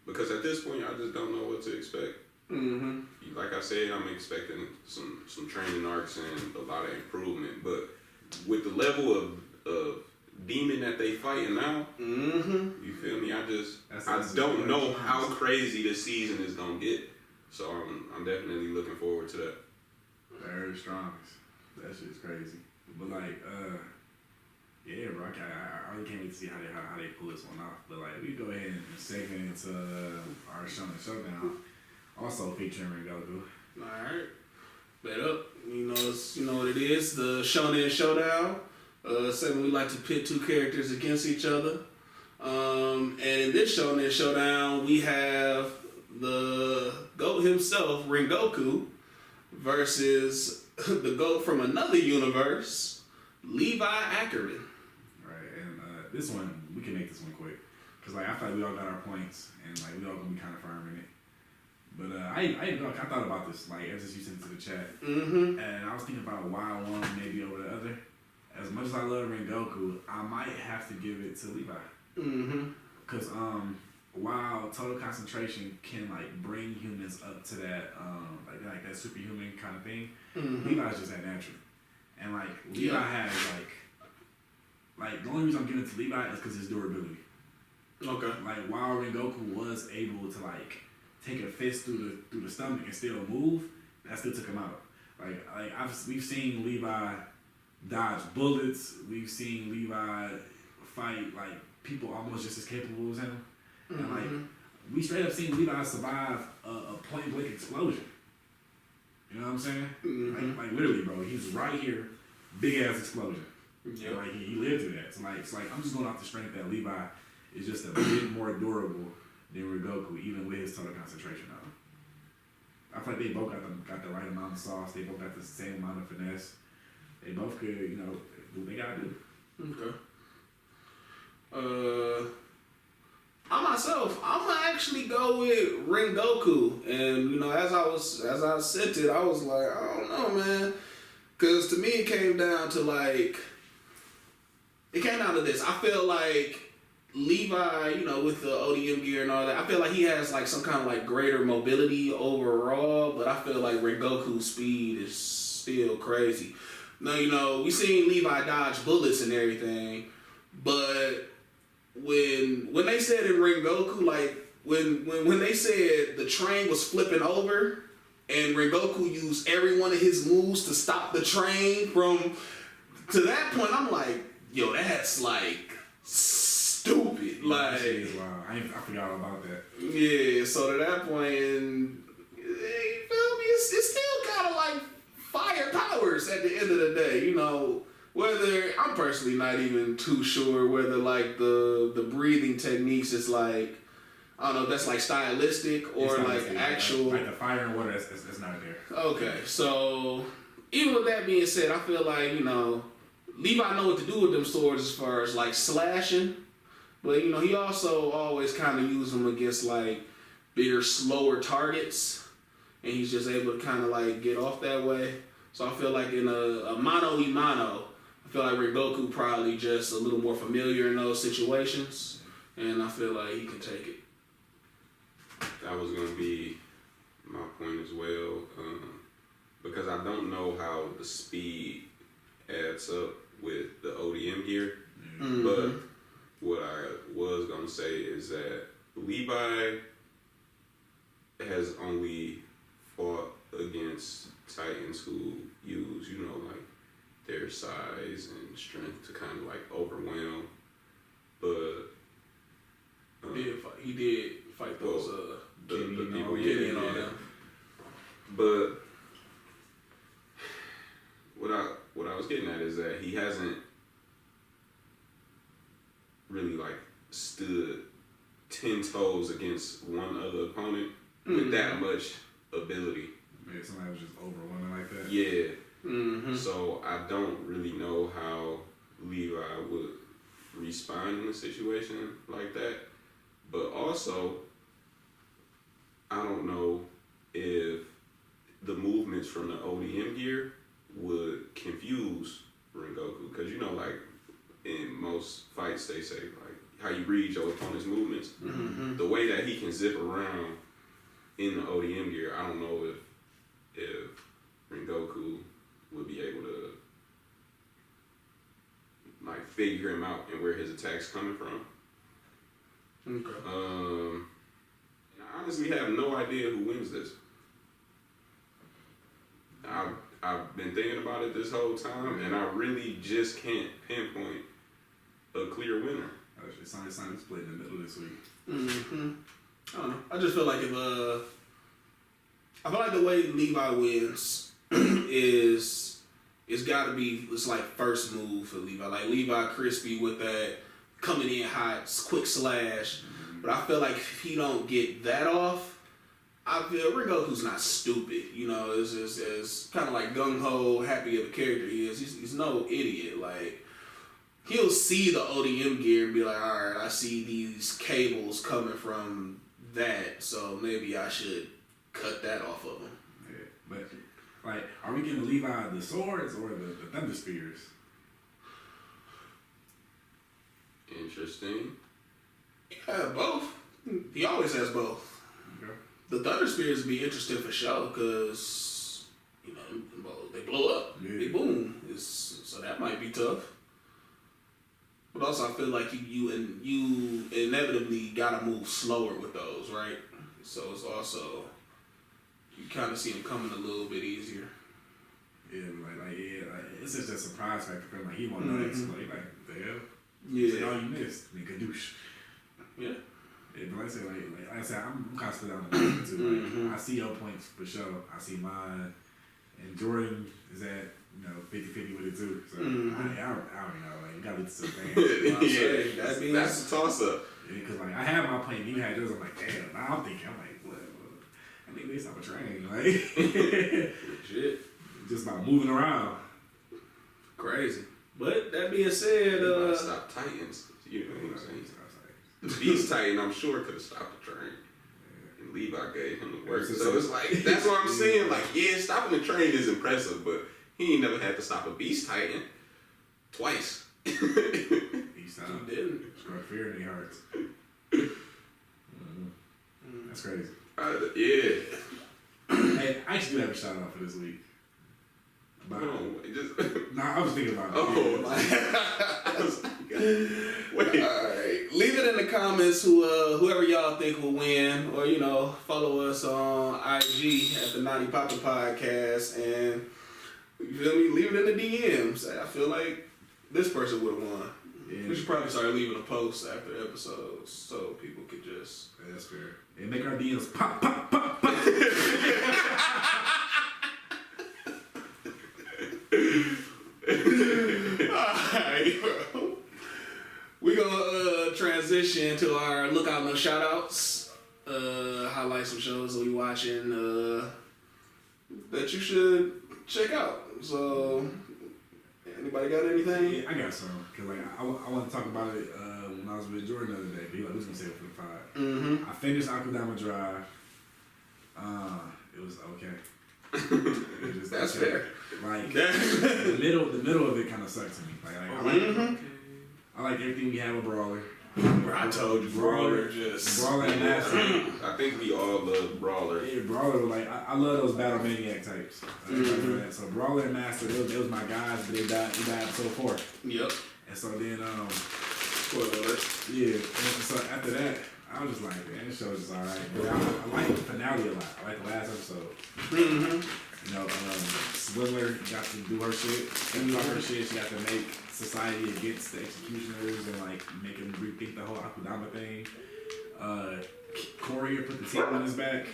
Because at this point, I just don't know what to expect. Mm-hmm. Like I said, I'm expecting some training arcs and a lot of improvement. But with the level of demon that they fighting now, Mm-hmm. you feel me? That's I don't know how crazy this season is gonna get. So I'm definitely looking forward to that. Very strong. That shit's crazy. But like, yeah, bro, I really can't wait to see how they pull this one off. But like, we go ahead and segment into our Shonen Showdown, also featuring Rengoku. All right, bet up. You know what it is. The Shonen Showdown. Segment we like to pit two characters against each other. And in this Shonen Showdown, we have the GOAT himself, Rengoku, versus the GOAT from another universe, Levi Ackerman. Right, and this one, we can make this one quick. Because like, I feel like we all got our points, and like, we all gonna be kind of firm in it. But I thought about this, like, ever since you sent it to the chat. Mm-hmm. And I was thinking about why one maybe over the other. As much as I love Rengoku, I might have to give it to Levi. Mm-hmm. Because while total concentration can like bring humans up to that like that superhuman kind of thing, Levi's just that natural. And like Levi has like the only reason I'm giving it to Levi is because his durability. Okay. Like while Rengoku was able to like take a fist through the stomach and still move, that still took him out. We've seen Levi dodge bullets. We've seen Levi fight like people almost just as capable as him. And like we straight up seen Levi survive a point blank explosion. You know what I'm saying? Mm-hmm. Like literally, bro. He's right here, big ass explosion. Yeah. And like he lived through that. It's like I'm just going off the strength that Levi is just a bit more durable than Rengoku, even with his total concentration on him. I feel like they both got the right amount of sauce. They both got the same amount of finesse. They both could, do what they gotta do. Okay. I myself, I'm gonna actually go with Rengoku, and as I said it, I was like, I don't know, man, because to me it came down to this. I feel like Levi, with the ODM gear and all that, I feel like he has like some kind of like greater mobility overall, but I feel like Rengoku's speed is still crazy. Now, we seen Levi dodge bullets and everything, but when they said in Rengoku, like when they said the train was flipping over and Rengoku used every one of his moves to stop the train to that point, I'm like, yo, that's like stupid. Wow, I forgot all about that. Yeah, so to that point, and you feel me? It's still kind of like fire powers at the end of the day, Whether I'm personally not even too sure whether like the breathing techniques is like, I don't know if that's like stylistic or like actual. Like the fire and water, that's not there. Okay, so even with that being said, I feel like Levi know what to do with them swords as far as like slashing, but he also always kind of use them against like bigger, slower targets, and he's just able to kind of like get off that way. So I feel like in a mano-a-mano, I feel like Rengoku probably just a little more familiar in those situations, and I feel like he can take it. That was going to be my point as well, because I don't know how the speed adds up with the ODM gear, but what I was going to say is that Levi has only fought against Titans who use, like their size and strength to kind of like overwhelm, but he did fight those the people, Kenny and all that. But what I was getting at is that he hasn't really like stood 10 toes against one other opponent with that much ability. Maybe somebody was just overwhelming like that. Yeah. So I don't really know how Levi would respond in a situation like that. But also, I don't know if the movements from the ODM gear would confuse Rengoku, because you know, like in most fights, they say like how you read your opponent's movements. Mm-hmm. The way that he can zip around in the ODM gear, I don't know if Rengoku would be able to like figure him out and where his attack's coming from. Okay. And I honestly have no idea who wins this. I've been thinking about it this whole time, and I really just can't pinpoint a clear winner. Actually, Simon split in the middle this week. Mm-hmm. I don't know. I just feel like I feel like the way Levi wins is it's got to be it's like first move for Levi. Like Levi crispy with that coming in hot, quick slash. But I feel like if he don't get that off, I feel Rengoku's not stupid. You know, it's kind of like gung ho, happy of a character he is. He's no idiot. Like he'll see the ODM gear and be like, all right, I see these cables coming from that, so maybe I should cut that off of him. Yeah, but like, are we giving Levi the swords or the thunder spears? Interesting. Yeah, both. He always has both. Okay. The Thunder Spears would be interesting for sure because, you know, they blow up. Yeah. They boom. So that might be tough. But also I feel like you inevitably gotta move slower with those, right? So it's also, you kind of see him coming a little bit easier. Yeah, it's just a surprise factor for him. Like he won't know that. So like the hell? Yeah. Say, oh, you missed. Then kadoosh. Yeah. Yeah, but like I said, I'm kind of split down the middle too. Like, I see your points for sure. I see mine, and Jordan is at 50-50 with it too. So I don't know. Like you gotta leave this to the fans. Yeah, that's a toss up. Yeah, because like I have my point, you had yours. I'm like, damn. Now I'm like, what? I think they stop a train, like Legit. just by moving around. Crazy. But that being said, Stop Titans. You know what I'm saying? The Beast Titan, I'm sure, could have stopped the train. And Levi gave him the work. So it's like, that's what I'm saying. Like, yeah, stopping the train is impressive, but he ain't never had to stop a Beast Titan twice. Each time. he didn't. Struck fear in their hearts. That's crazy. Yeah. Hey, I actually do have a shout out for this week. Hold on, just... Nah, I was thinking about it. Oh, wait. Alright. Leave it in the comments whoever y'all think will win, or follow us on IG at the Naughty Papa Podcast, and you feel me? Leave it in the DMs. I feel like this person would have won. Yeah. We should probably start leaving a post after episodes so people could just. Yeah, that's fair. And make our DMs pop, pop, pop, pop. Alright, bro. We gonna transition to our Look Out No Shoutouts. Highlight some shows that we watching that you should check out. So, anybody got anything? Yeah, I got some. Because I want to talk about it when I was with Jordan the other day. But he who's going to say it for the pod? Mm-hmm. I finished Akudama Drive. It was okay. It was That's okay. fair. Like, the middle of it kind of sucked to me. Like, I like everything we have with Brawler. Bro, I told you, Brawler just. Brawler and Master. I think we all love Brawler. Yeah, Brawler, I love those Battle Maniac types. So Brawler and Master, they was my guys, but they died episode 4. Yep. And so then, Spoiler alert. yeah, and so after that, I was just like, man, this show is just alright. But I like the finale a lot. I like the last episode. Swindler got to do her shit. She got her shit. She got to make society against the executioners and like make them rethink the whole Akudama thing. Courier put the team on his back,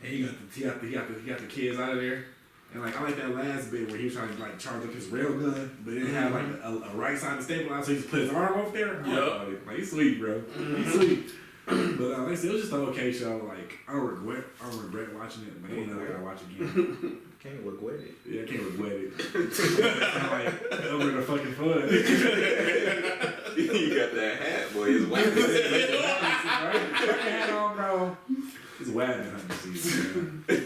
and he got the kids out of there. And like I like that last bit where he was trying to like charge up his rail gun, but it didn't have like a right side to stabilize, so he just put his arm up there. Yep. Like he's sweet, bro. He's sweet. But like I said, it was just an okay show. Like I don't regret watching it, but ain't nothing I gotta watch again. Can't regret it. Yeah, I can't regret it. Like over the fucking fun. You got that hat, boy. It's wacky. Right? Put your hat on, bro. It's wagging hunting season, man.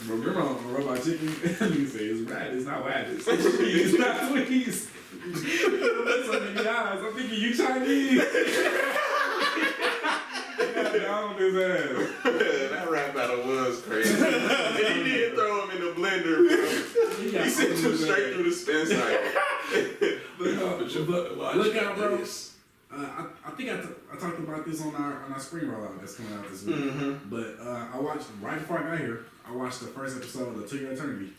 Remember on Robot Chicken? You say it's rat, it's not Wabbits. It's not Twinkies. That's so many eyes. I'm thinking you Chinese. Got down on his ass. That rap battle was crazy. He did throw him in the blender, bro. He sent him straight through the spin cycle. But look out, bro. I think I talked about this on our spring rollout that's coming out this week. Mm-hmm. But I watched right before I got here. I watched the first episode of the 2 Year Eternity.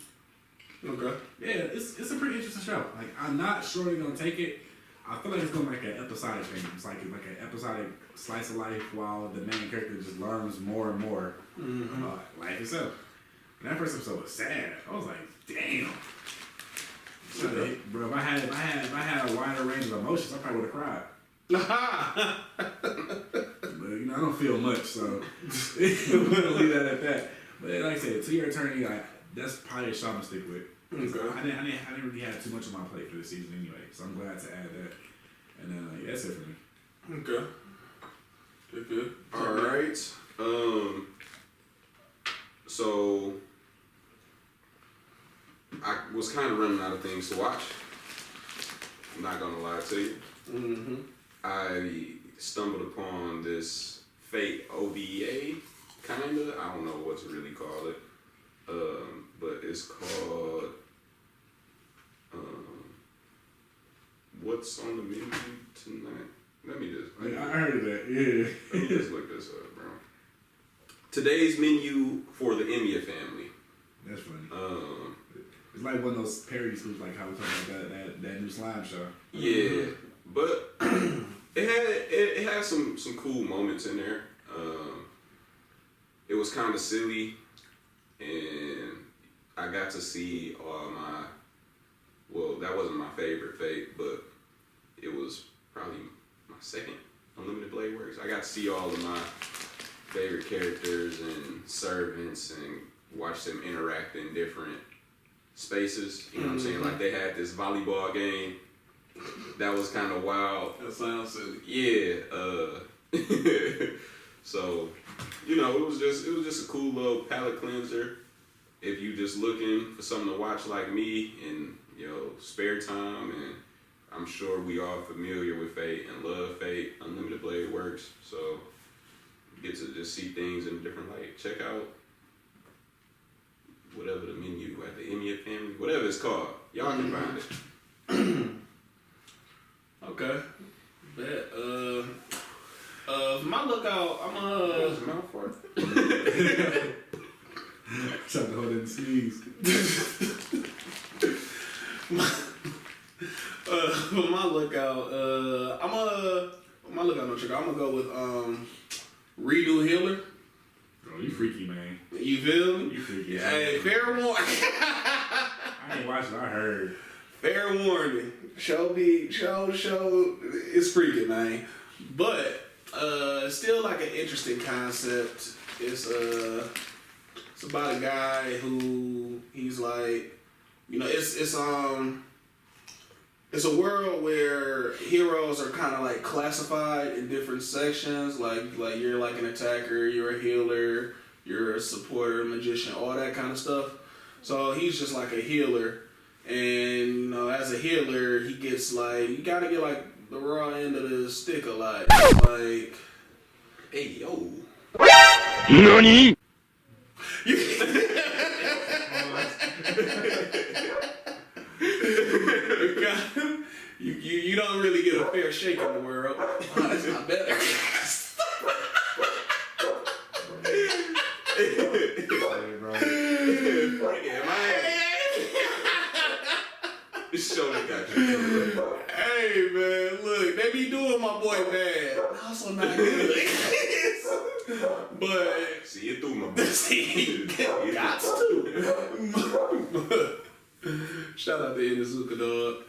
Okay. Yeah, it's a pretty interesting show. Like I'm not sure they're gonna take it. I feel like it's gonna be like an episodic thing. It's like an episodic slice of life while the main character just learns more and more about life itself. And that first episode was sad. I was like, damn. So, bro, if I had a wider range of emotions, I probably would have cried. But you know, I don't feel much, so we're gonna leave that at that. But like I said, 2 Year Eternity, that's probably a show I'm gonna stick with. Okay. I didn't really have too much on my plate for this season anyway, so I'm glad to add that. And then that's it for me. Okay. Good. All right. So I was kind of running out of things to watch. I'm not gonna lie to you. Mm-hmm. I stumbled upon this Fate OVA, kinda. I don't know what to really call it. But it's called What's on the Menu Tonight? Let me just. I heard of that. Yeah. Let me just look this up, bro. Today's menu for the Emiya family. That's funny. It's like one of those parody schools, like how we talking about that new slime show. Yeah, but it had some cool moments in there. It was kind of silly, and I got to see all my. Well, that wasn't my favorite Fate, but it was probably my second Unlimited Blade Works. I got to see all of my favorite characters and servants and watch them interact in different spaces. You know what I'm saying? Like they had this volleyball game that was kind of wild. That sounds silly. Yeah. So, you know, it was just a cool little palate cleanser. If you just looking for something to watch like me in spare time, and I'm sure we all familiar with Fate and love Fate, Unlimited Blade Works. So you get to just see things in a different light. Check out whatever the menu at the Emiya family, whatever it's called. Y'all can find it. Okay. Bet. My lookout, What's the mouth for? Trying to hold in the sneeze. For my lookout, my lookout no trigger. I'm gonna go with Redo Healer. Bro, you freaky, man. You feel me? You freaky. Hey, fair warning. I ain't watching. I heard. Fair warning. Show it's freaking, man. But still like an interesting concept. It's about a guy who he's like, it's a world where heroes are kind of like classified in different sections. Like you're like an attacker, you're a healer, you're a supporter, magician, all that kind of stuff. So he's just like a healer, and as a healer, he gets like you gotta get like the raw end of the stick a lot. Like, hey yo, NANI?! You don't really get a fair shake in the world. Oh, that's not better. This show that got you. Hey man, look, they be doing my boy bad. Also not good. But See it through my boy. got to. Shout out to Inazuka, dog.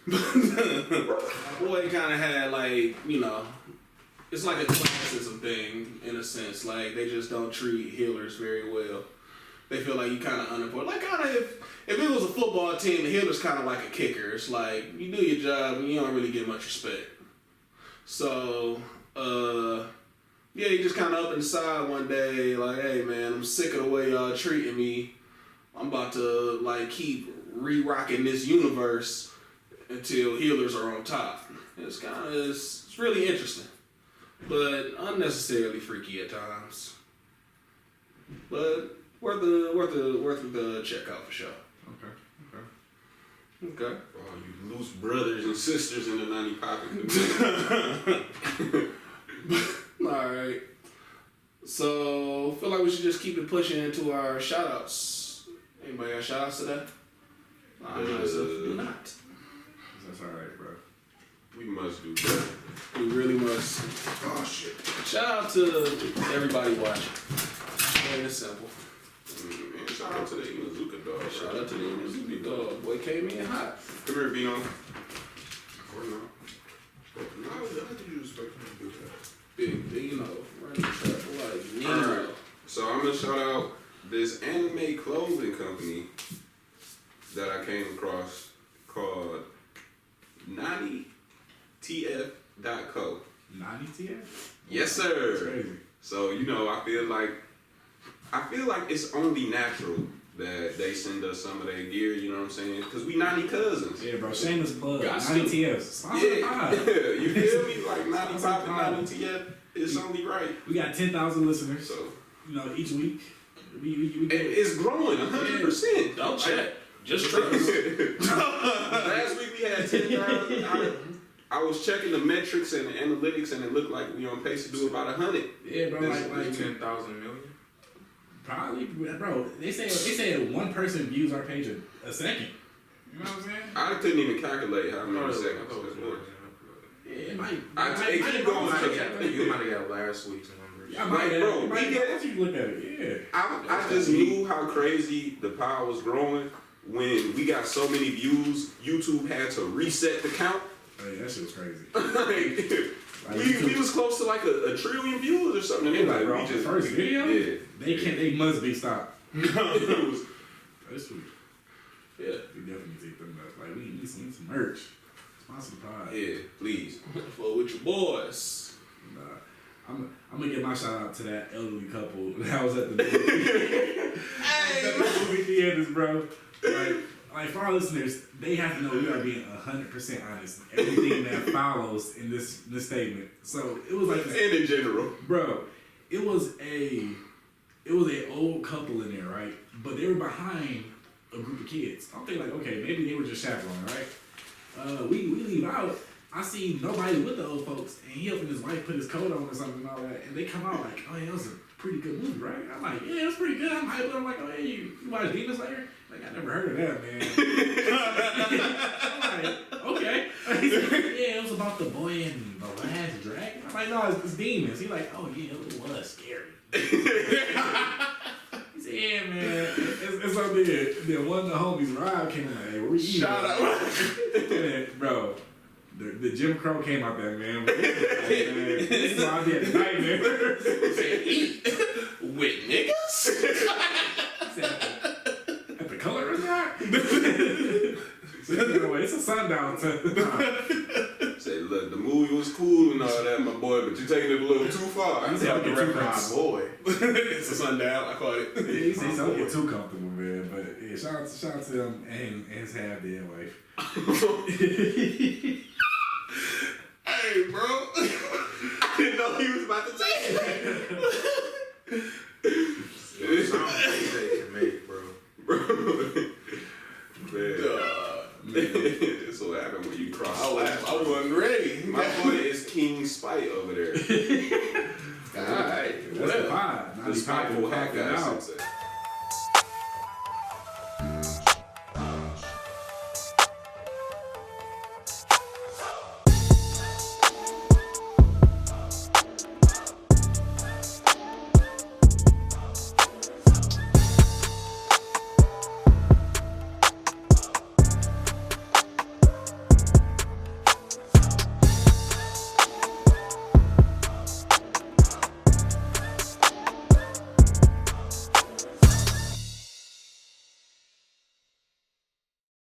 My boy kind of had like, it's like a classism thing in a sense. Like they just don't treat healers very well. They feel like you kind of unimportant. Like kind of if it was a football team, the healer's kind of like a kicker. It's like you do your job and you don't really get much respect. So Yeah, he just kind of up and decide one day, like, hey man, I'm sick of the way y'all treating me. I'm about to like keep re-rocking this universe until healers are on top. It's really interesting, but unnecessarily freaky at times. But worth the check out for sure. Okay. For all you loose brothers and sisters in the 90 popping community. Alright. So, feel like we should just keep it pushing into our shout outs. Anybody got shout outs today? Do not. That's alright, bro. We must do better. We really must. Oh shit. Shout out to everybody watching. Plain and simple. Man, shout out to the Inuzuka dog. Shout out to the Mizuki dog. Boy came in hot. Come here, Vino. Or no. No, how did you expect him to do that? Big, running track like Nino. Alright. So I'm gonna shout out this anime clothing company that I came across called NaniTF.co. 90 TF? Yes, That's sir. crazy. So, you know, I feel like it's only natural that they send us some of their gear, you know what I'm saying? Because we 90 cousins. Yeah, bro. Shameless plug. Got 90 to. TFs. Sponsor the pod. Yeah, you feel me? Like 90 Sponsor pop the and pod. 90 TF, it's only right. We got 10,000 listeners. So, You know, each week. We and it's growing 100%. Don't check. Just trust. Last week we had 10,000. I was checking the metrics and the analytics, and it looked like we on pace to do about 100. Yeah, bro. Like 10,000 million. probably, bro. They said one person views our page a second. You know what I'm saying? I couldn't even calculate how many I seconds thought it was it more. was. Yeah, it might. I keep going You to might have got last week's numbers. I might, Bro, it might we get- once you look at it, yeah. I just knew how crazy the power was growing when we got so many views. YouTube had to reset the count. Oh, yeah, that shit was crazy. we was close to like a trillion views or something. Yeah, And like, like, bro, we the just first video, yeah. they must be stopped. It was- That's sweet. Yeah. We definitely take them up. Like, we need some merch. Sponsor the pod. yeah, please. Flow with your boys. I'm gonna give my shout out to that elderly couple that was at the movie. Movie theaters, bro. Like for our listeners, they have to know we are being 100% honest. Everything that follows in this statement. So it was like this, And in general. bro. It was a old couple in there, right? But they were behind a group of kids. I'm thinking like, okay, maybe they were just chaperoning, right? We leave out. I see nobody with the old folks, and he helping his wife put his coat on or something and all that. And they come out like, oh yeah, it was a pretty good movie, right? I'm like, yeah, it was pretty good. I'm hyped. I'm like, oh yeah, you watch Demon Slayer? Like, I never heard of that, man. I'm like, okay. He's like, yeah, it was about the boy and the last dragon. I'm like, no, it's demons. He's like, oh yeah, it was scary. He said, yeah, man, it's so good. Then one of the homies, Rob, came in like, hey, where we eating? Shout out. And, bro, the Jim Crow came out there, man. Like, man, this is why I be at the nightmare. Said eat with niggas. At the color of that? It's a sundown time. Say, look, the movie was cool and all that, my boy, but you're taking it a little too far. You said, The "Don't get too reference. comfortable." Boy. It's a sundown. I call it. He said, don't get too comfortable, man. But yeah, shout out to him and his half-dead wife. Hey, bro. I didn't know he was about to say that. Bro. Man. This will happen when you cross. I wasn't ready. My boy is King Spite over there. Alright. That's the pod. The spiteful hack guy, I out. should say.